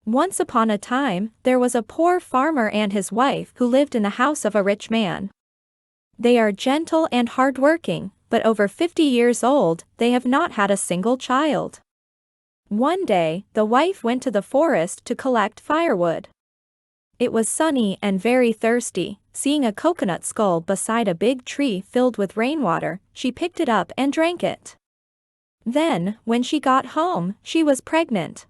Once upon a time, there was a poor farmer and his wife who lived in the house of a rich man. They are gentle and hardworking, but over 50 years old, they have not had a single child. One day, the wife went to the forest to collect firewood. It was sunny and very thirsty. Seeing a coconut skull beside a big tree filled with rainwater, she picked it up and drank it. Then, when she got home, she was pregnant.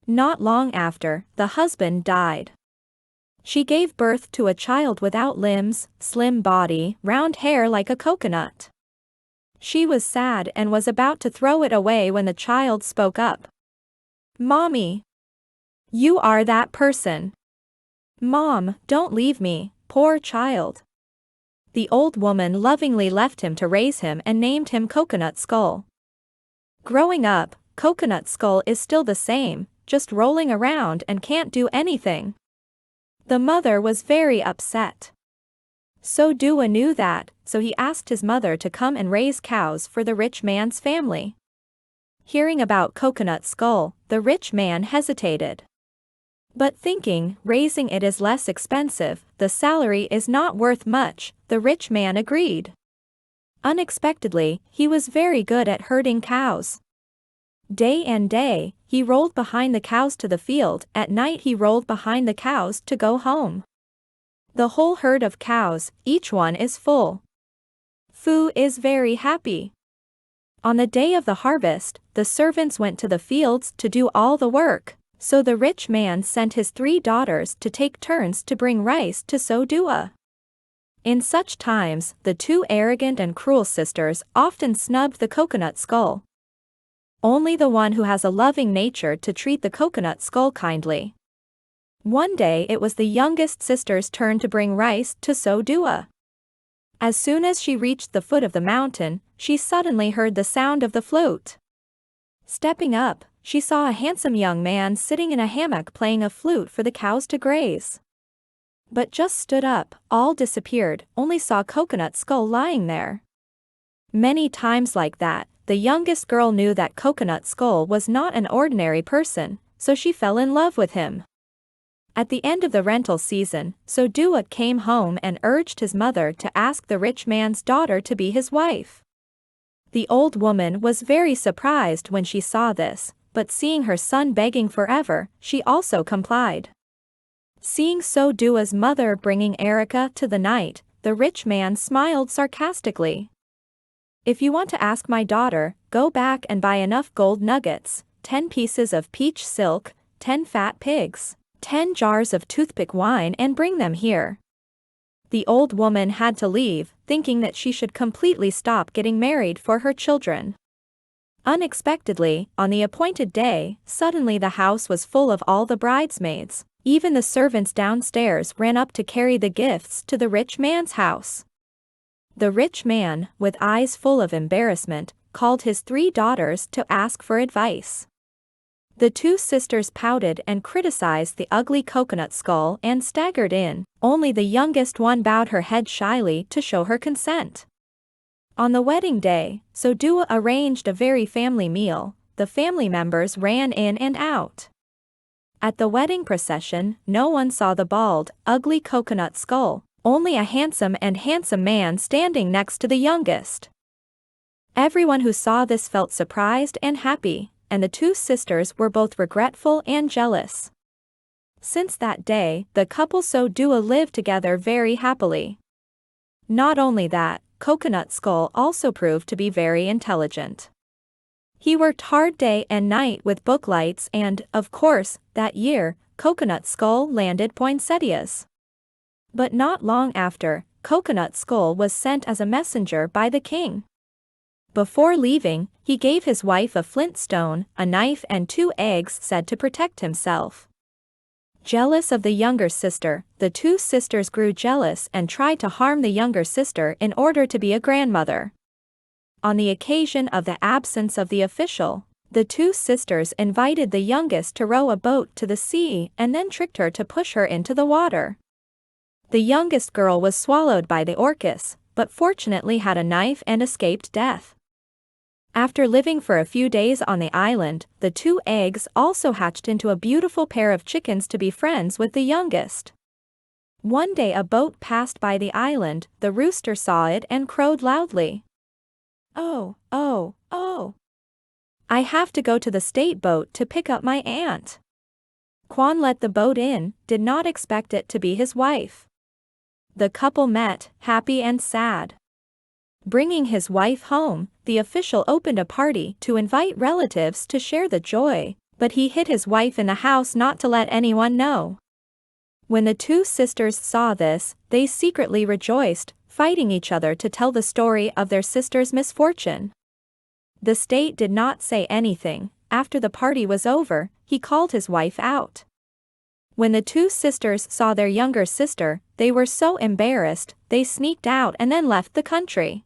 Not long after, the husband died. She gave birth to a child without limbs, slim body, round hair like a coconut. She was sad and was about to throw it away when the child spoke up. "Mommy. You are that person. Mom, don't leave me, poor child." The old woman lovingly left him to raise him and named him Coconut Skull. Growing up, Coconut Skull is still the same, just rolling around and can't do anything. The mother was very upset. So Dua knew that, so he asked his mother to come and raise cows for the rich man's family. Hearing about Coconut Skull, the rich man hesitated. But thinking, raising it is less expensive, the salary is not worth much, the rich man agreed. Unexpectedly, he was very good at herding cows. Day and day, he rolled behind the cows to the field, at night he rolled behind the cows to go home. The whole herd of cows, each one is full. Fu is very happy. On the day of the harvest, the servants went to the fields to do all the work, so the rich man sent his 3 daughters to take turns to bring rice to sow Dua. In such times, the 2 arrogant and cruel sisters often snubbed the Coconut Skull. Only the one who has a loving nature to treat the Coconut Skull kindly. One day it was the youngest sister's turn to bring rice to sow Dua. As soon as she reached the foot of the mountain, she suddenly heard the sound of the flute. Stepping up, she saw a handsome young man sitting in a hammock playing a flute for the cows to graze. But just stood up, all disappeared, only saw Coconut Skull lying there. Many times like that, the youngest girl knew that Coconut Skull was not an ordinary person, so she fell in love with him. At the end of the rental season, so Dua came home and urged his mother to ask the rich man's daughter to be his wife. The old woman was very surprised when she saw this, but seeing her son begging forever, she also complied. Seeing So Dua's mother bringing Erica to the night, the rich man smiled sarcastically. "If you want to ask my daughter, go back and buy enough gold nuggets, 10 pieces of peach silk, 10 fat pigs, 10 jars of toothpick wine and bring them here." The old woman had to leave, thinking that she should completely stop getting married for her children. Unexpectedly, on the appointed day, suddenly the house was full of all the bridesmaids. Even the servants downstairs ran up to carry the gifts to the rich man's house. The rich man, with eyes full of embarrassment, called his 3 daughters to ask for advice. The 2 sisters pouted and criticized the ugly Coconut Skull and staggered in, only the youngest one bowed her head shyly to show her consent. On the wedding day, so Dua arranged a very family meal. The family members ran in and out. At the wedding procession, no one saw the bald, ugly Coconut Skull, only a handsome man standing next to the youngest. Everyone who saw this felt surprised and happy, and the 2 sisters were both regretful and jealous. Since that day, the couple So Dua lived together very happily. Not only that, Coconut Skull also proved to be very intelligent. He worked hard day and night with booklights and, of course, that year, Coconut Skull landed poinsettias. But not long after, Coconut Skull was sent as a messenger by the king. Before leaving, he gave his wife a flint stone, a knife and 2 eggs said to protect himself. Jealous of the younger sister, the 2 sisters grew jealous and tried to harm the younger sister in order to be a grandmother. On the occasion of the absence of the official, the 2 sisters invited the youngest to row a boat to the sea and then tricked her to push her into the water. The youngest girl was swallowed by the orcas, but fortunately had a knife and escaped death. After living for a few days on the island, the 2 eggs also hatched into a beautiful pair of chickens to be friends with the youngest. One day a boat passed by the island, the rooster saw it and crowed loudly. "Oh, oh, oh! I have to go to the state boat to pick up my aunt." Quan let the boat in, did not expect it to be his wife. The couple met, happy and sad. Bringing his wife home, the official opened a party to invite relatives to share the joy, but he hid his wife in the house not to let anyone know. When the 2 sisters saw this, they secretly rejoiced, fighting each other to tell the story of their sister's misfortune. The state did not say anything. After the party was over, he called his wife out. When the 2 sisters saw their younger sister, they were so embarrassed, they sneaked out and then left the country.